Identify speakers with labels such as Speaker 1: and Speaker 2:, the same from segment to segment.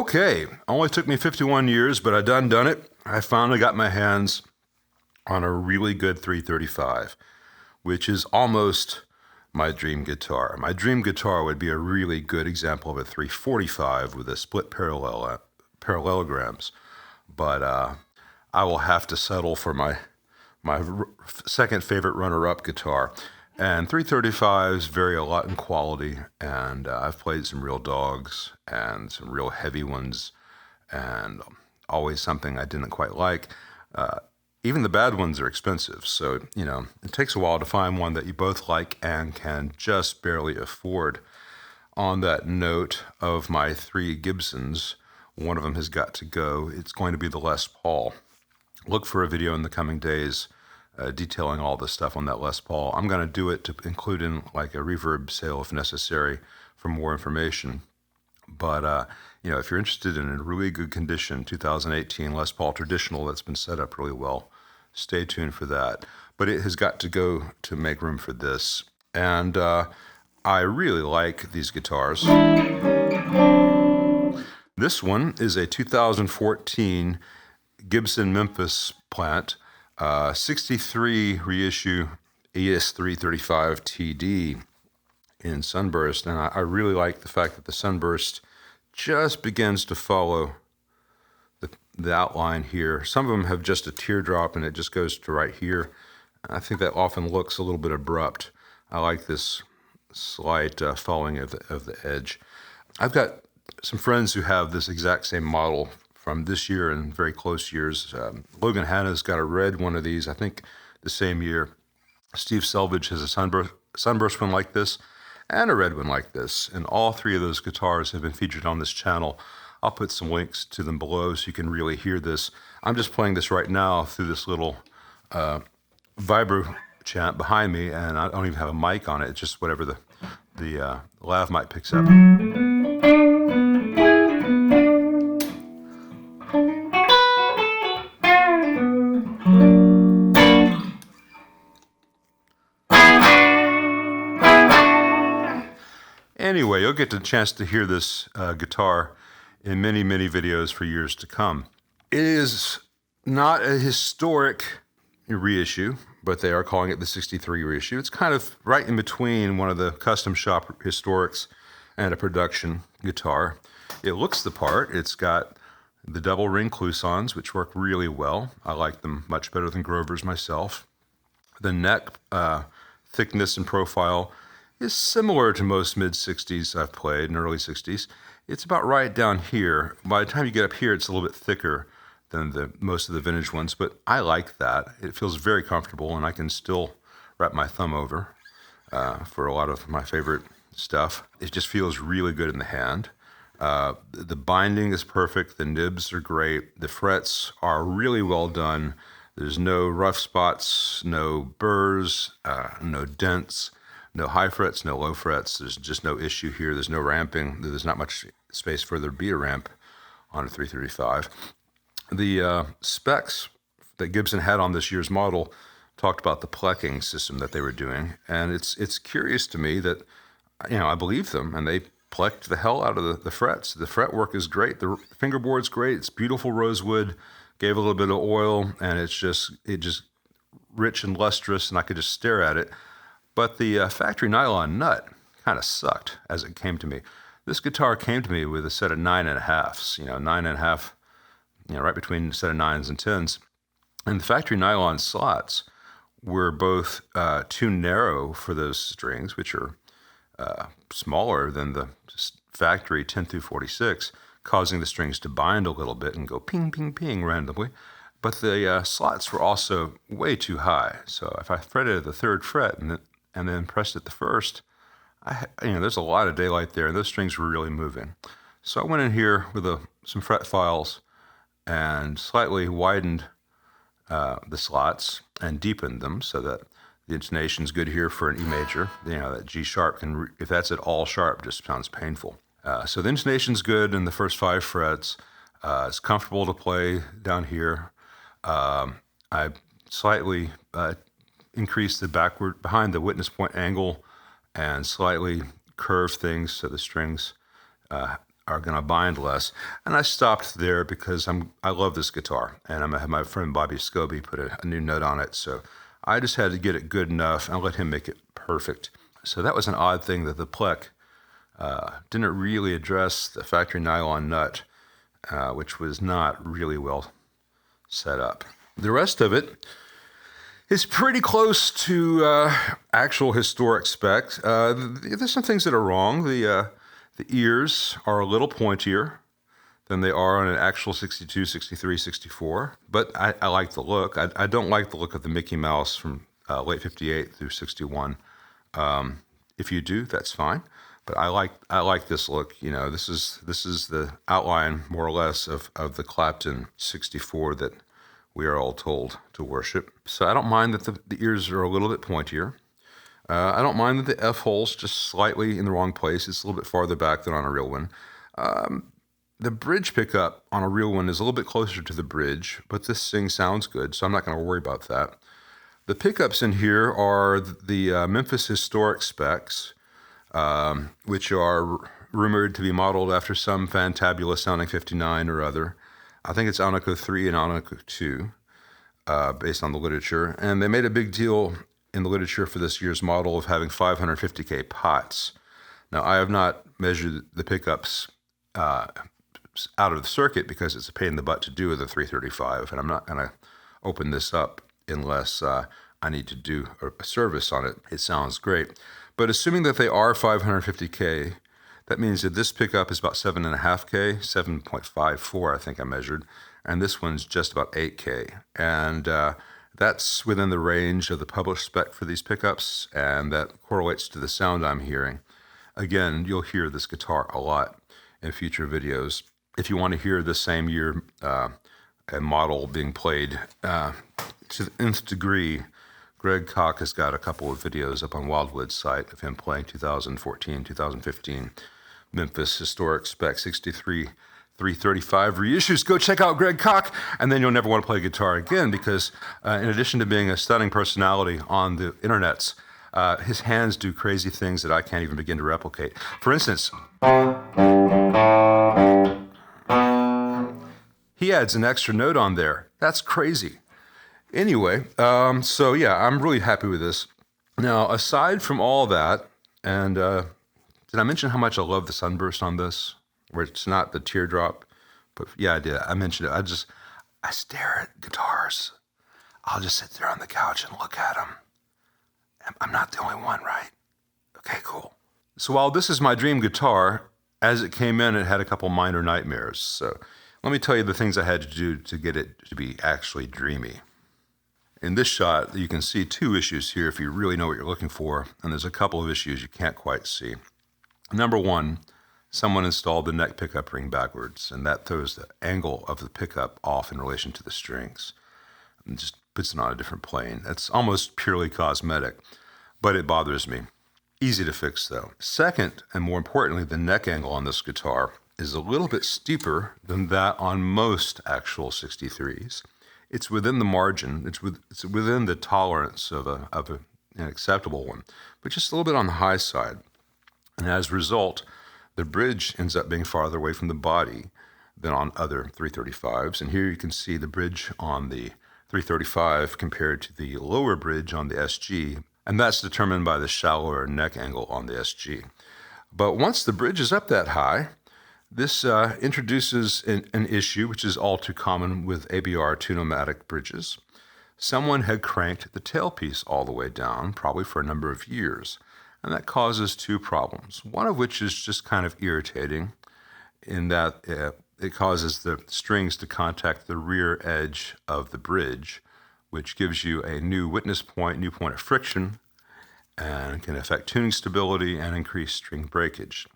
Speaker 1: Okay, only took me 51 years, but I done it. I finally got my hands on a really good 335, which is almost my dream guitar. My dream guitar would be a really good example of a 345 with a split parallelograms, but I will have to settle for my second favorite runner-up guitar. And 335s vary a lot in quality, and I've played some real dogs and some real heavy ones, and always something I didn't quite like. Even the bad ones are expensive, so it takes a while to find one that you both like and can just barely afford. On that note of my three Gibsons, one of them has got to go. It's going to be the Les Paul. Look for a video in the coming days detailing all the stuff on that Les Paul. I'm going to do it to include in like a reverb sale if necessary for more information. But, if you're interested in a really good condition, 2018 Les Paul traditional that's been set up really well, stay tuned for that. But it has got to go to make room for this. And I really like these guitars. This one is a 2014 Gibson Memphis plant. 63 reissue ES-335TD in sunburst, and I really like the fact that the sunburst just begins to follow the outline here. Some of them have just a teardrop and it just goes to right here. I think that often looks a little bit abrupt. I like this slight following of the edge. I've got some friends who have this exact same model from this year and very close years. Logan Hanna's got a red one of these, I think the same year. Steve Selvage has a sunburst one like this and a red one like this. And all three of those guitars have been featured on this channel. I'll put some links to them below so you can really hear this. I'm just playing this right now through this little vibro chant behind me, and I don't even have a mic on it. It's just whatever the lav mic picks up. Anyway, you'll get the chance to hear this guitar in many, many videos for years to come. It is not a historic reissue, but they are calling it the 63 reissue. It's kind of right in between one of the custom shop historics and a production guitar. It looks the part. It's got the double ring cloisons, which work really well. I like them much better than Grover's myself. The neck thickness and profile is similar to most mid-60s I've played, and early 60s. It's about right down here. By the time you get up here, it's a little bit thicker than most of the vintage ones, but I like that. It feels very comfortable, and I can still wrap my thumb over for a lot of my favorite stuff. It just feels really good in the hand. The binding is perfect. The nibs are great. The frets are really well done. There's no rough spots, no burrs, no dents. No high frets, no low frets. There's just no issue here. There's no ramping. There's not much space for there to be a ramp on a 335. The specs that Gibson had on this year's model talked about the plecking system that they were doing. And it's curious to me that, I believe them, and they plecked the hell out of the frets. The fretwork is great. The fingerboard's great. It's beautiful rosewood. Gave a little bit of oil, and it's just rich and lustrous, and I could just stare at it. But the factory nylon nut kind of sucked as it came to me. This guitar came to me with a set of 9.5s, 9.5, right between a set of 9s and 10s. And the factory nylon slots were both too narrow for those strings, which are smaller than the factory 10 through 46, causing the strings to bind a little bit and go ping, ping, ping randomly. But the slots were also way too high. So if I fretted at the third fret and then pressed at the first, there's a lot of daylight there, and those strings were really moving. So I went in here with some fret files and slightly widened the slots and deepened them so that the intonation's good here for an E major. That G sharp if that's at all sharp, just sounds painful. So the intonation's good in the first 5 frets. It's comfortable to play down here. I slightly increase the behind the witness point angle and slightly curve things so the strings are going to bind less. And I stopped there because I love this guitar, and I'm gonna have my friend Bobby Scobie put a new note on it. So I just had to get it good enough and let him make it perfect. So that was an odd thing that the Plek didn't really address the factory nylon nut, which was not really well set up. The rest of it is pretty close to actual historic specs. There's some things that are wrong. The ears are a little pointier than they are on an actual 62, 63, 64, but I like the look. I don't like the look of the Mickey Mouse from late 58 through 61. If you do, that's fine. But I like this look. You know, this is the outline more or less of the Clapton 64 that we are all told to worship. So I don't mind that the ears are a little bit pointier. I don't mind that the F-hole's just slightly in the wrong place. It's a little bit farther back than on a real one. The bridge pickup on a real one is a little bit closer to the bridge, but this thing sounds good, so I'm not going to worry about that. The pickups in here are the Memphis historic specs, which are rumored to be modeled after some fantabulous sounding 59 or other. I think it's Alnico 3 and Alnico 2, based on the literature. And they made a big deal in the literature for this year's model of having 550K pots. Now, I have not measured the pickups out of the circuit because it's a pain in the butt to do with a 335, and I'm not going to open this up unless I need to do a service on it. It sounds great. But assuming that they are 550K, that means that this pickup is about 7.5K, 7.54 I think I measured, and this one's just about 8K. And that's within the range of the published spec for these pickups, and that correlates to the sound I'm hearing. Again, you'll hear this guitar a lot in future videos. If you want to hear the same year a model being played to the nth degree, Greg Koch has got a couple of videos up on Wildwood's site of him playing 2014, 2015 Memphis Historic Spec 63 335 reissues. Go check out Greg Koch, and then you'll never want to play guitar again because in addition to being a stunning personality on the internets, his hands do crazy things that I can't even begin to replicate. For instance, he adds an extra note on there. That's crazy. Anyway, so yeah, I'm really happy with this. Now, aside from all that, and did I mention how much I love the sunburst on this? Where it's not the teardrop, but yeah, I did. I mentioned it. I stare at guitars. I'll just sit there on the couch and look at them. I'm not the only one, right? Okay, cool. So while this is my dream guitar, as it came in, it had a couple minor nightmares. So let me tell you the things I had to do to get it to be actually dreamy. In this shot, you can see two issues here if you really know what you're looking for, and there's a couple of issues you can't quite see. Number one, someone installed the neck pickup ring backwards, and that throws the angle of the pickup off in relation to the strings and just puts it on a different plane. That's almost purely cosmetic, but it bothers me. Easy to fix, though. Second, and more importantly, the neck angle on this guitar is a little bit steeper than that on most actual 63s. It's within the margin. It's within the tolerance of an acceptable one, but just a little bit on the high side. And as a result, the bridge ends up being farther away from the body than on other 335s. And here you can see the bridge on the 335 compared to the lower bridge on the SG, and that's determined by the shallower neck angle on the SG. But once the bridge is up that high, this introduces an issue which is all too common with ABR two-pneumatic bridges. Someone had cranked the tailpiece all the way down, probably for a number of years, and that causes two problems. One of which is just kind of irritating in that it causes the strings to contact the rear edge of the bridge, which gives you a new witness point, new point of friction, and can affect tuning stability and increase string breakage.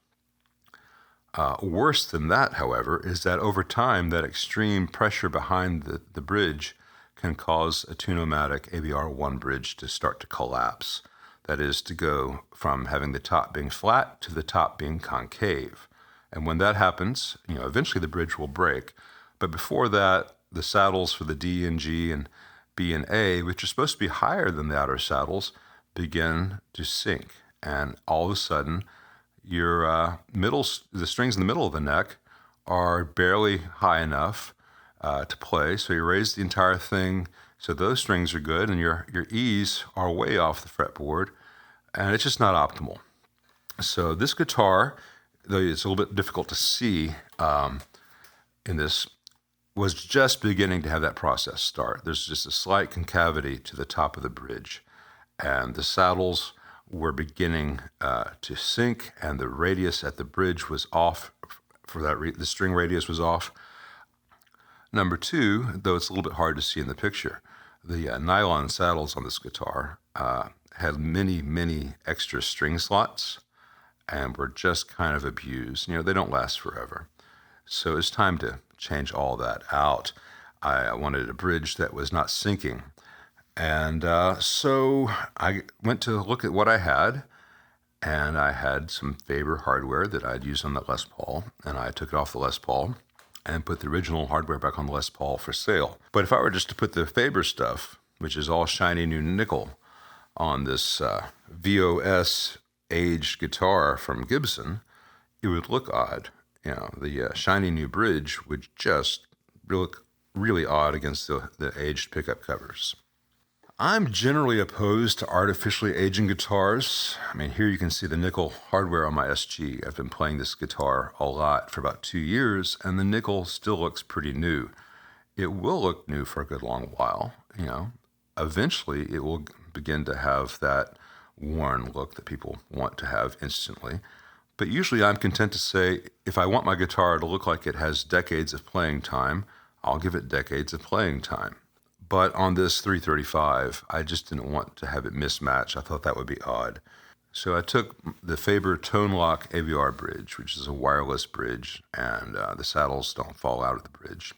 Speaker 1: Worse than that, however, is that over time, that extreme pressure behind the bridge can cause a two-pneumatic ABR1 bridge to start to collapse. That is, to go from having the top being flat to the top being concave. And when that happens, eventually the bridge will break. But before that, the saddles for the D and G and B and A, which are supposed to be higher than the outer saddles, begin to sink. And all of a sudden, the strings in the middle of the neck are barely high enough to play. So you raise the entire thing so those strings are good, and your E's are way off the fretboard, and it's just not optimal. So this guitar, though it's a little bit difficult to see in this, was just beginning to have that process start. There's just a slight concavity to the top of the bridge, and the saddles were beginning to sink, and the radius at the bridge was off. The string radius was off. Number two, though it's a little bit hard to see in the picture, the nylon saddles on this guitar had many extra string slots and were just kind of abused. They don't last forever. So it's time to change all that out. I wanted a bridge that was not sinking. And so I went to look at what I had, and I had some Faber hardware that I'd used on the Les Paul, and I took it off the Les Paul and put the original hardware back on the Les Paul for sale. But if I were just to put the Faber stuff, which is all shiny new nickel, on this VOS aged guitar from Gibson, it would look odd. The shiny new bridge would just look really odd against the aged pickup covers. I'm generally opposed to artificially aging guitars. Here you can see the nickel hardware on my SG. I've been playing this guitar a lot for about 2 years, and the nickel still looks pretty new. It will look new for a good long while. Eventually it will begin to have that worn look that people want to have instantly. But usually I'm content to say, if I want my guitar to look like it has decades of playing time, I'll give it decades of playing time. But on this 335, I just didn't want to have it mismatched. I thought that would be odd. So I took the Faber Tone Lock AVR bridge, which is a wireless bridge, and the saddles don't fall out of the bridge.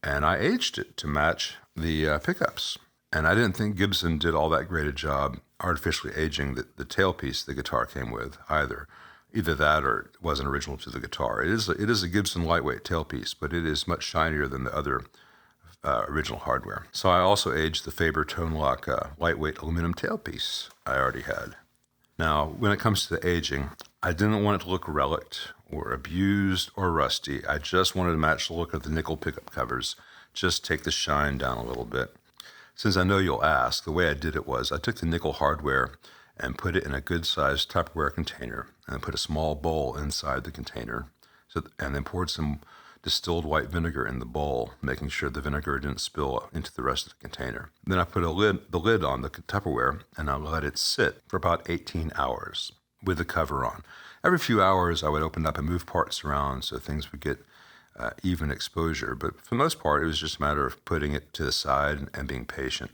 Speaker 1: And I aged it to match the pickups. And I didn't think Gibson did all that great a job artificially aging the tailpiece the guitar came with either. Either that or it wasn't original to the guitar. It is a Gibson lightweight tailpiece, but it is much shinier than the other original hardware. So I also aged the Faber Tone Lock lightweight aluminum tailpiece I already had. Now, when it comes to the aging, I didn't want it to look relict or abused or rusty. I just wanted to match the look of the nickel pickup covers, just take the shine down a little bit. Since I know you'll ask, the way I did it was I took the nickel hardware and put it in a good-sized Tupperware container and put a small bowl inside the container, and then poured some distilled white vinegar in the bowl, making sure the vinegar didn't spill into the rest of the container. Then I put the lid on the Tupperware, and I let it sit for about 18 hours with the cover on. Every few hours, I would open up and move parts around so things would get even exposure. But for the most part, it was just a matter of putting it to the side and being patient.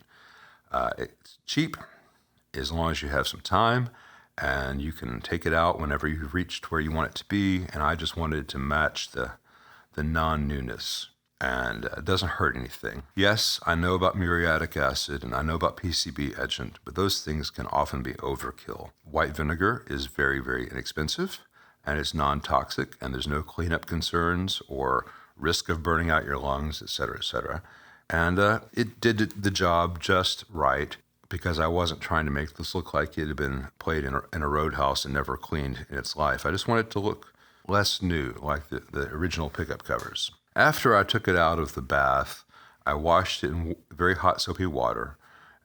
Speaker 1: It's cheap as long as you have some time, and you can take it out whenever you've reached where you want it to be. And I just wanted to match the non-newness, and it doesn't hurt anything. Yes, I know about muriatic acid and I know about PCB etchant, but those things can often be overkill. White vinegar is very inexpensive, and it's non-toxic, and there's no cleanup concerns or risk of burning out your lungs, etc., etc. And it did the job just right, because I wasn't trying to make this look like it had been played in a roadhouse and never cleaned in its life. I just wanted it to look less new, like the original pickup covers. After I took it out of the bath, I washed it in very hot soapy water,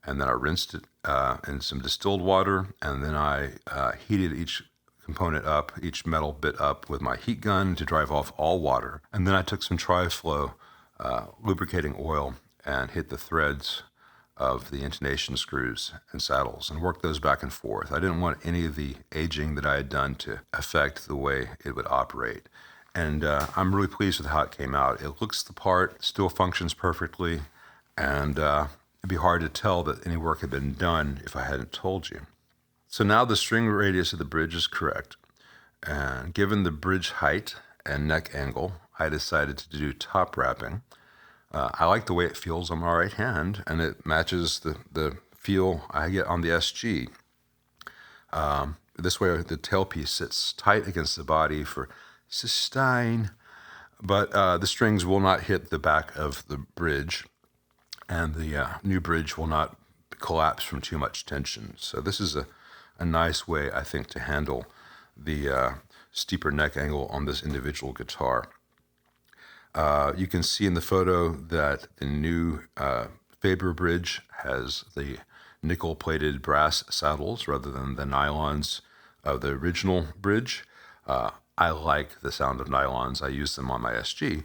Speaker 1: and then I rinsed it in some distilled water, and then I heated each component up, each metal bit up with my heat gun to drive off all water. And then I took some Tri-Flow lubricating oil and hit the threads of the intonation screws and saddles and worked those back and forth. I didn't want any of the aging that I had done to affect the way it would operate. And I'm really pleased with how it came out. It looks the part, still functions perfectly, and it'd be hard to tell that any work had been done if I hadn't told you. So now the string radius of the bridge is correct. And given the bridge height and neck angle, I decided to do top wrapping. I like the way it feels on my right hand, and it matches the feel I get on the SG. This way the tailpiece sits tight against the body for sustain, but the strings will not hit the back of the bridge, and the new bridge will not collapse from too much tension. So this is a nice way, I think, to handle the steeper neck angle on this individual guitar. You can see in the photo that the new Faber bridge has the nickel-plated brass saddles rather than the nylons of the original bridge. I like the sound of nylons. I use them on my SG.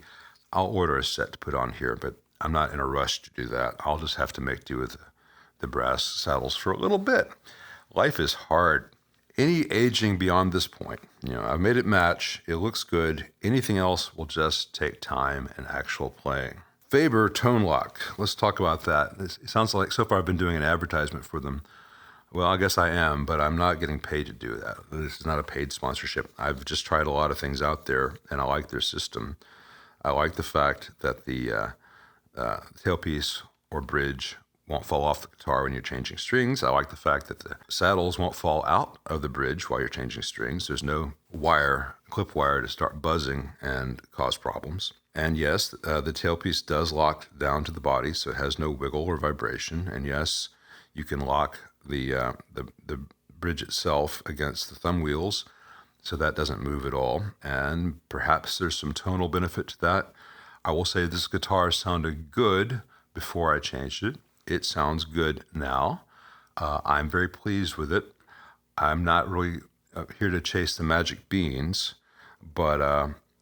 Speaker 1: I'll order a set to put on here, but I'm not in a rush to do that. I'll just have to make do with the brass saddles for a little bit. Life is hard. Any aging beyond this point, I've made it match. It looks good. Anything else will just take time and actual playing. Faber Tone Lock. Let's talk about that. It sounds like so far I've been doing an advertisement for them. Well, I guess I am, but I'm not getting paid to do that. This is not a paid sponsorship. I've just tried a lot of things out there, and I like their system. I like the fact that the tailpiece or bridge won't fall off the guitar when you're changing strings. I like the fact that the saddles won't fall out of the bridge while you're changing strings. There's no clip wire to start buzzing and cause problems. And yes, the tailpiece does lock down to the body, so it has no wiggle or vibration. And yes, you can lock the bridge itself against the thumb wheels, so that doesn't move at all. And perhaps there's some tonal benefit to that. I will say this guitar sounded good before I changed it. It sounds good now. I'm very pleased with it. I'm not really here to chase the magic beans, but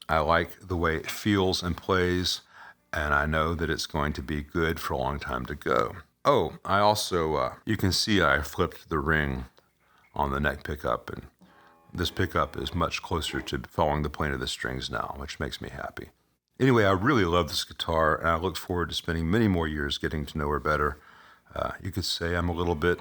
Speaker 1: I like the way it feels and plays, and I know that it's going to be good for a long time to go. Oh, I also, you can see I flipped the ring on the neck pickup, and this pickup is much closer to following the plane of the strings now, which makes me happy. Anyway, I really love this guitar, and I look forward to spending many more years getting to know her better. You could say I'm a little bit